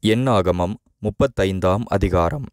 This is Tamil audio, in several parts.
என்னாகமம் 35ஆம் அதிகாரம்.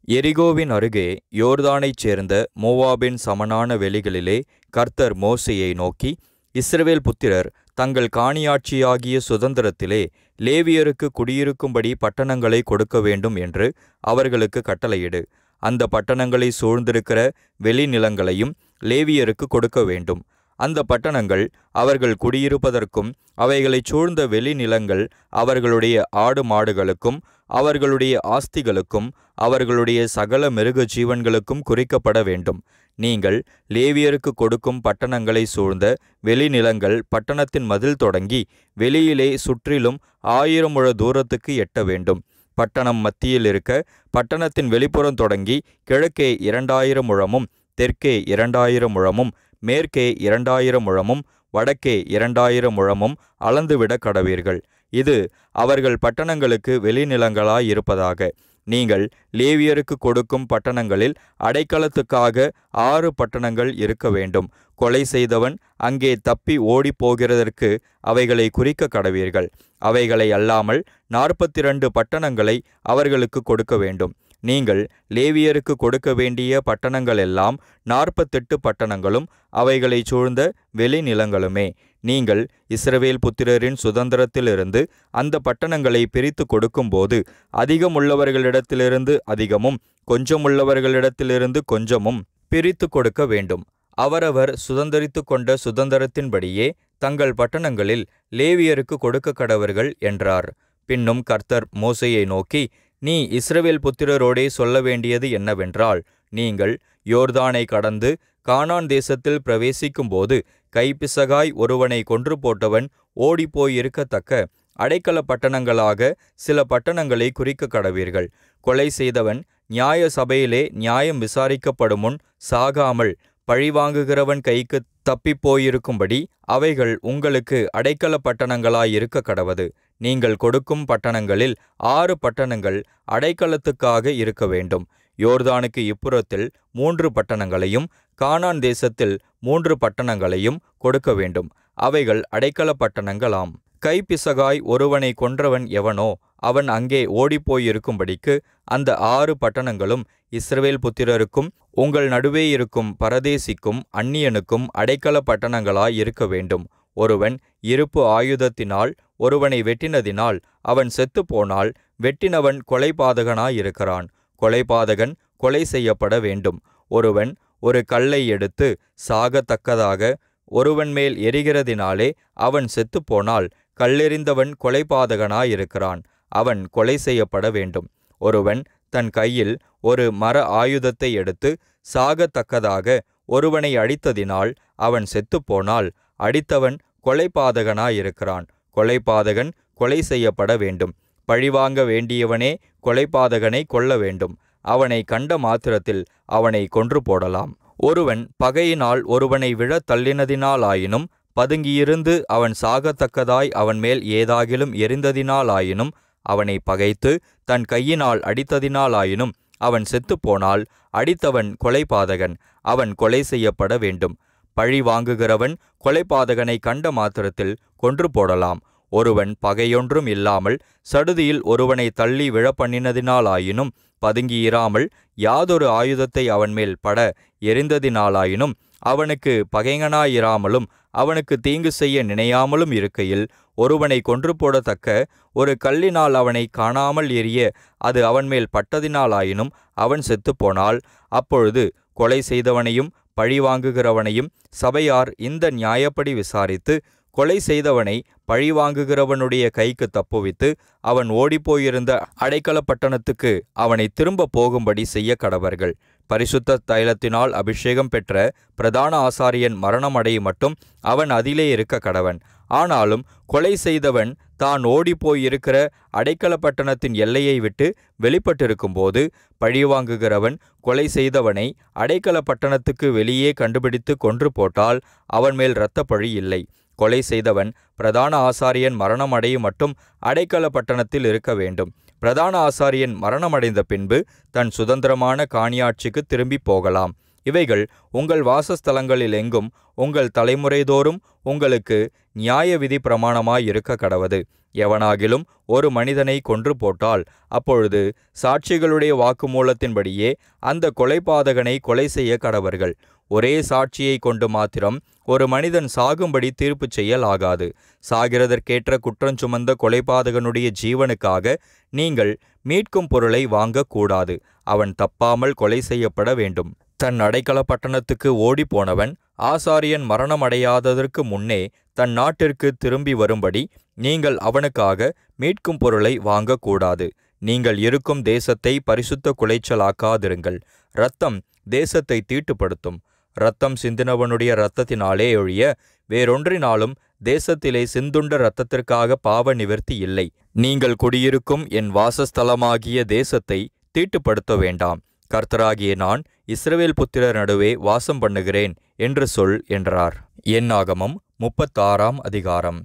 எரிகோவின் அருகே யோர்தானைச் சேர்ந்த மோவாபின் சமனான வெளிகளிலே கர்த்தர் மோசேயை நோக்கி, இஸ்ரவேல் புத்திரர் தங்கள் காணியாட்சியாகிய சுதந்திரத்திலே லேவியருக்கு குடியிருக்கும்படி பட்டணங்களை கொடுக்க வேண்டும் என்று அவர்களுக்கு கட்டளையிடு. அந்த பட்டணங்களை சூழ்ந்திருக்கிற வெளிநிலங்களையும் லேவியருக்கு கொடுக்க வேண்டும். அந்த பட்டணங்கள் அவர்கள் குடியிருப்பதற்கும் அவைகளைச் சூழ்ந்த வெளிநிலங்கள் அவர்களுடைய ஆடு மாடுகளுக்கும் அவர்களுடைய ஆஸ்திகளுக்கும் அவர்களுடைய சகல மிருக ஜீவன்களுக்கும் குறிக்கப்பட வேண்டும். நீங்கள் லேவியருக்கு கொடுக்கும் பட்டணங்களை சூழ்ந்த வெளிநிலங்கள் பட்டணத்தின் மதில் தொடங்கி வெளியிலே சுற்றிலும் 1000 முழ தூரத்துக்கு எட்ட வேண்டும். பட்டணம் மத்தியில் இருக்க பட்டணத்தின் வெளிப்புறம் தொடங்கி கிழக்கே 2000 முழமும் தெற்கே 2000 முழமும் மேற்கே 2000 முழமும் வடக்கே 2000 முழமும் அளந்துவிட கடவீர்கள். இது அவர்கள் பட்டணங்களுக்கு வெளிநிலங்களாயிருப்பதாக. நீங்கள் லேவியருக்கு கொடுக்கும் பட்டணங்களில் அடைக்கலத்துக்காக 6 பட்டணங்கள் இருக்க வேண்டும். கொலை செய்தவன் அங்கே தப்பி ஓடிப்போகிறதற்கு அவைகளை குறிக்க கடவீர்கள். அவைகளை அல்லாமல் 42 பட்டணங்களை அவர்களுக்கு கொடுக்க வேண்டும். நீங்கள் லேவியருக்கு கொடுக்க வேண்டிய பட்டணங்களெல்லாம் 48 பட்டணங்களும் அவைகளைச் சூழ்ந்த வெளிநிலங்களுமே. நீங்கள் இஸ்ரவேல் புத்திரரின் சுதந்திரத்திலிருந்து அந்த பட்டணங்களை பிரித்து கொடுக்கும்போது அதிகமுள்ளவர்களிடத்திலிருந்து அதிகமும் கொஞ்சமுள்ளவர்களிடத்திலிருந்து கொஞ்சமும் பிரித்து கொடுக்க வேண்டும். அவரவர் சுதந்தரித்து கொண்ட சுதந்திரத்தின்படியே தங்கள் பட்டணங்களில் லேவியருக்கு கொடுக்க கடவர்கள் என்றார். பின்னும் கர்த்தர் மோசேயை நோக்கி, நீ இஸ்ரவேல் புத்திரரோடே சொல்ல வேண்டியது என்னவென்றால், நீங்கள் யோர்தானை கடந்து கானான் தேசத்தில் பிரவேசிக்கும்போது கைப்பிசகாய் ஒருவனை கொன்று போட்டவன் ஓடிப்போயிருக்கத்தக்க அடைக்கல பட்டணங்களாக சில பட்டணங்களை குறிக்க கடவீர்கள். கொலை செய்தவன் நியாய சபையிலே நியாயம் விசாரிக்கப்படும் முன் சாகாமல் பழிவாங்குகிறவன் கைக்கு தப்பிப்போயிருக்கும்படி அவைகள் உங்களுக்கு அடைக்கல பட்டணங்களாயிருக்க கடவது. நீங்கள் கொடுக்கும் பட்டணங்களில் 6 பட்டணங்கள் அடைக்கலத்துக்காக இருக்க வேண்டும். யோர்தானுக்கு இப்புறத்தில் 3 பட்டணங்களையும் கானான் தேசத்தில் 3 பட்டணங்களையும் கொடுக்க வேண்டும். அவைகள் அடைக்கல பட்டணங்களாம். கைப்பிசகாய் ஒருவனை கொன்றவன் எவனோ அவன் அங்கே ஓடிப்போயிருக்கும்படிக்கு அந்த 6 பட்டணங்களும் இஸ்ரவேல் புத்திரருக்கும் உங்கள் நடுவே இருக்கும் பரதேசிக்கும் அந்நியனுக்கும் அடைக்கல பட்டணங்களாய் இருக்க வேண்டும். ஒருவன் இருப்பு ஆயுதத்தினால் ஒருவனை வெட்டினதினால் அவன் செத்துப்போனால் வெட்டினவன் கொலைபாதகனாயிருக்கிறான். கொலைபாதகன் கொலை செய்யப்பட வேண்டும். ஒருவன் ஒரு கல்லை எடுத்து சாகத்தக்கதாக ஒருவன் மேல் எரிகிறதினாலே அவன் செத்துப்போனால் கல்லெறிந்தவன் கொலைபாதகனாயிருக்கிறான். அவன் கொலை செய்யப்பட வேண்டும். ஒருவன் தன் கையில் ஒரு மர ஆயுதத்தை எடுத்து சாகத்தக்கதாக ஒருவனை அடித்ததினால் அவன் செத்துப்போனால் அடித்தவன் கொலைபாதகனாயிருக்கிறான். கொலைபாதகன் கொலை செய்யப்பட வேண்டும். பழிவாங்க வேண்டியவனே கொலைபாதகனை கொல்ல வேண்டும். அவனை கண்ட மாத்திரத்தில் அவனை கொன்று போடலாம். ஒருவன் பகையினால் ஒருவனை விழத் தள்ளினதினாலாயினும் பதுங்கியிருந்து அவன் சாகத்தக்கதாய் அவன் மேல் ஏதாகிலும் எரிந்ததினாலாயினும் அவனை பகைத்து தன் கையினால் அடித்ததினாலாயினும் அவன் செத்துப்போனால் அடித்தவன் கொலைபாதகன். அவன் கொலை செய்யப்பட வேண்டும். பழி வாங்குகிறவன் கொலைபாதகனை கண்ட மாத்திரத்தில் கொன்று போடலாம். ஒருவன் பகையொன்றும் இல்லாமல் சடுதியில் ஒருவனை தள்ளி விழப்பண்ணினதினாலாயினும் பதுங்கியிராமல் யாதொரு ஆயுதத்தை அவன் மேல் பட எரிந்ததினாலாயினும் அவனுக்கு பகைஞனாயிராமலும் அவனுக்கு தீங்கு செய்ய நினையாமலும் இருக்கையில் ஒருவனை கொன்று போடத்தக்க ஒரு கல்லினால் அவனை காணாமல் எரிய அது அவன் மேல் பட்டதினாலாயினும் அவன் செத்துப்போனால் அப்பொழுது கொலை செய்தவனையும் பழிவாங்குகிறவனையும் சபையார் இந்த நியாயப்படி விசாரித்து கொலை செய்தவனை பழிவாங்குகிறவனுடைய கைக்கு தப்புவித்து அவன் ஓடிப்போயிருந்த அடைக்கல பட்டணத்துக்கு அவனை திரும்ப போகும்படி செய்ய கடவர்கள். பரிசுத்த தைலத்தினால் அபிஷேகம் பெற்ற பிரதான ஆசாரியன் மரணம் அடைய மட்டும் அவன் அதிலே இருக்க கடவன். ஆனாலும் கொலை செய்தவன் தான் ஓடிப்போயிருக்கிற அடைக்கல பட்டணத்தின் எல்லையை விட்டு வெளிப்பட்டிருக்கும்போது பழிவாங்குகிறவன் கொலை செய்தவனை அடைக்கல பட்டணத்துக்கு வெளியே கண்டுபிடித்து கொன்று போட்டால் அவன் மேல் இரத்தப்பழி இல்லை. கொலை செய்தவன் பிரதான ஆசாரியன் மரணம் அடையும் மட்டும் அடைக்கல பட்டணத்தில் இருக்க வேண்டும். பிரதான ஆசாரியன் மரணமடைந்த பின்பு தன் சுதந்திரமான காணியாட்சிக்கு திரும்பி போகலாம். இவைகள் உங்கள் வாசஸ்தலங்களில் எங்கும் உங்கள் தலைமுறைதோறும் உங்களுக்கு நியாய விதி பிரமாணமாயிருக்க கடவது. எவனாகிலும் ஒரு மனிதனை கொன்று போட்டால் அப்பொழுது சாட்சிகளுடைய வாக்குமூலத்தின்படியே அந்த கொலைபாதகனை கொலை செய்ய கடவர்கள். ஒரே சாட்சியை கொண்டு மாத்திரம் ஒரு மனிதன் சாகும்படி தீர்ப்பு செய்யலாகாது. சாகிறதற்கேற்ற குற்றஞ்சுமந்த கொலைபாதகனுடைய ஜீவனுக்காக நீங்கள் மீட்கும் பொருளை வாங்கக்கூடாது. அவன் தப்பாமல் கொலை செய்யப்பட வேண்டும். தன் அடைக்கல பட்டணத்துக்கு ஓடி போனவன் ஆசாரியன் மரணமடையாததற்கு முன்னே தன் நாட்டிற்கு திரும்பி வரும்படி நீங்கள் அவனுக்காக மீட்கும் பொருளை வாங்கக்கூடாது. நீங்கள் இருக்கும் தேசத்தை பரிசுத்த குலைச்சலாக்காதிருங்கள். இரத்தம் தேசத்தை தீட்டுப்படுத்தும். இரத்தம் சிந்தினவனுடைய இரத்தத்தினாலே ஒழிய வேறொன்றினாலும் தேசத்திலே சிந்துண்ட இரத்தத்திற்காக பாவ நிவர்த்தி இல்லை. நீங்கள் குடியிருக்கும் என் வாசஸ்தலமாகிய தேசத்தை தீட்டுப்படுத்த வேண்டாம். கர்த்தராகிய நான் இஸ்ரவேல் புத்திரர் நடுவே வாசம் பண்ணுகிறேன் என்று சொல் என்றார். என்னாகமம் 36ஆம் அதிகாரம்.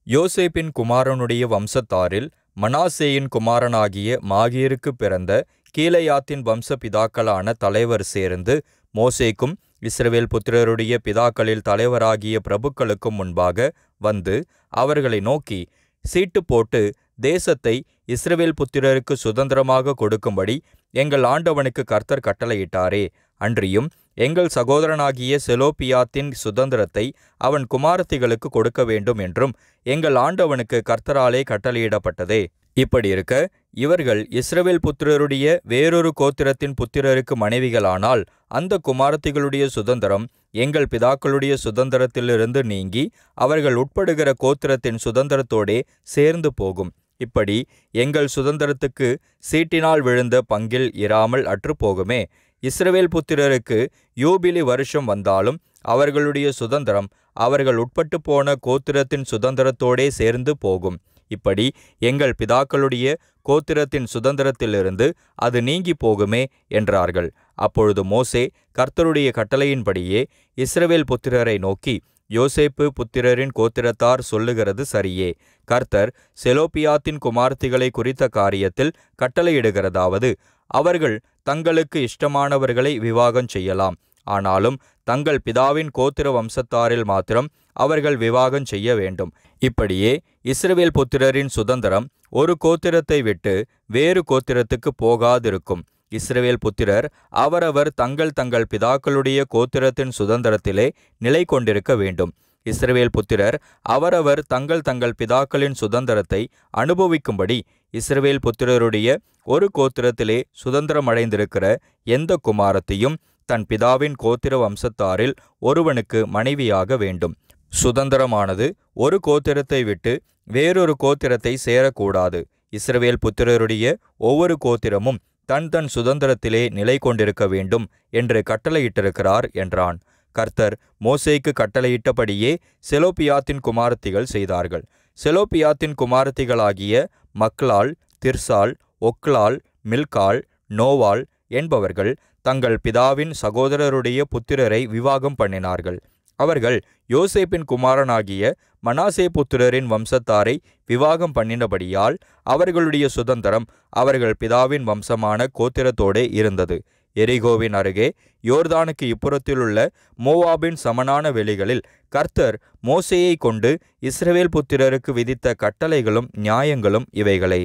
யோசேப்பின் குமாரனுடைய வம்சத்தாரில் மனாசேயின் குமாரனாகிய மாகீருக்கு பிறந்த கீலேயாத்தின் வம்ச பிதாக்களான தலைவர் சேர்ந்து மோசேக்கும் இஸ்ரவேல் புத்திரருடைய பிதாக்களில் தலைவராகிய பிரபுக்களுக்கும் முன்பாக வந்து அவர்களை நோக்கி, சீட்டு போட்டு தேசத்தை இஸ்ரவேல் புத்திரருக்கு சுதந்திரமாக கொடுக்கும்படி எங்கள் ஆண்டவனுக்கு கர்த்தர் கட்டளையிட்டாரே. அன்றியும் எங்கள் சகோதரனாகிய செலோப்பியாத்தின் சுதந்திரத்தை அவன் குமாரத்திகளுக்கு கொடுக்க வேண்டும் என்றும் எங்கள் ஆண்டவனுக்கு கர்த்தராலே கட்டளையிடப்பட்டதே. இப்படி இருக்க இவர்கள் இஸ்ரவேல் புத்திரருடைய வேறொரு கோத்திரத்தின் புத்திரருக்கு மனைவிகளானால் அந்த குமாரத்திகளுடைய சுதந்திரம் எங்கள் பிதாக்களுடைய சுதந்திரத்திலிருந்து நீங்கி அவர்கள் உட்படுகிற கோத்திரத்தின் சுதந்திரத்தோடே சேர்ந்து போகும். இப்படி எங்கள் சுதந்திரத்துக்கு சீட்டினால் விழுந்த பங்கில் இராமல் அற்றுப்போகுமே. இஸ்ரவேல் புத்திரருக்கு யூபிலி வருஷம் வந்தாலும் அவர்களுடைய சுதந்திரம் அவர்கள் உட்பட்டு போன கோத்திரத்தின் சுதந்திரத்தோடே சேர்ந்து போகும். இப்படி எங்கள் பிதாக்களுடைய கோத்திரத்தின் சுதந்திரத்திலிருந்து அது நீங்கி போகுமே என்றார்கள். அப்பொழுது மோசே கர்த்தருடைய கட்டளையின்படியே இஸ்ரவேல் புத்திரரை நோக்கி, யோசேப்பு புத்திரரின் கோத்திரத்தார் சொல்லுகிறது சரியே. கர்த்தர் செலோப்பியாத்தின் குமார்த்திகளை குறித்த காரியத்தில் கட்டளையிடுகிறதாவது, அவர்கள் தங்களுக்கு இஷ்டமானவர்களை விவாகம் செய்யலாம். ஆனாலும் தங்கள் பிதாவின் கோத்திர வம்சத்தாரில் மாத்திரம் அவர்கள் விவாகம் செய்ய வேண்டும். இப்படியே இஸ்ரவேல் புத்திரரின் சுதந்திரம் ஒரு கோத்திரத்தை விட்டு வேறு கோத்திரத்துக்கு போகாதிருக்கும். இஸ்ரவேல் புத்திரர் அவரவர் தங்கள் பிதாக்களுடைய கோத்திரத்தின் சுதந்திரத்திலே நிலை கொண்டிருக்க வேண்டும். இஸ்ரவேல் புத்திரர் அவரவர் தங்கள் பிதாக்களின் சுதந்திரத்தை அனுபவிக்கும்படி இஸ்ரவேல் புத்திரருடைய ஒரு கோத்திரத்திலே சுதந்திரமடைந்திருக்கிற எந்த குமாரத்தையும் தன் பிதாவின் கோத்திர வம்சத்தாரில் ஒருவனுக்கு மனைவியாக வேண்டும். சுதந்திரமானது ஒரு கோத்திரத்தை விட்டு வேறொரு கோத்திரத்தை சேரக்கூடாது. இஸ்ரவேல் புத்திரருடைய ஒவ்வொரு கோத்திரமும் தன் சுதந்திரத்திலே நிலை கொண்டிருக்க வேண்டும் என்று கட்டளையிட்டிருக்கிறார் என்றான். கர்த்தர் மோசேக்கு கட்டளையிட்டபடியே செலோப்பியாத்தின் குமாரத்திகள் செய்தார்கள். செலோப்பியாத்தின் குமாரத்திகளாகிய மக்லாள், திர்சாள், ஒக்லாள், மில்காள், நோவாள் என்பவர்கள் தங்கள் பிதாவின் சகோதரருடைய புத்திரரை விவாகம் பண்ணினார்கள். அவர்கள் யோசேப்பின் குமாரனாகிய மனாசே புத்திரரின் வம்சத்தாரை விவாகம் பண்ணினபடியால் அவர்களுடைய சுதந்திரம் அவர்கள் பிதாவின் வம்சமான கோத்திரத்தோடே இருந்தது. எரிகோவின் அருகே யோர்தானுக்கு இப்புறத்திலுள்ள மோவாபின் சமனான வெளிகளில் கர்த்தர் மோசேயை கொண்டு இஸ்ரவேல் புத்திரருக்கு விதித்த கட்டளைகளும் நியாயங்களும் இவைகளே.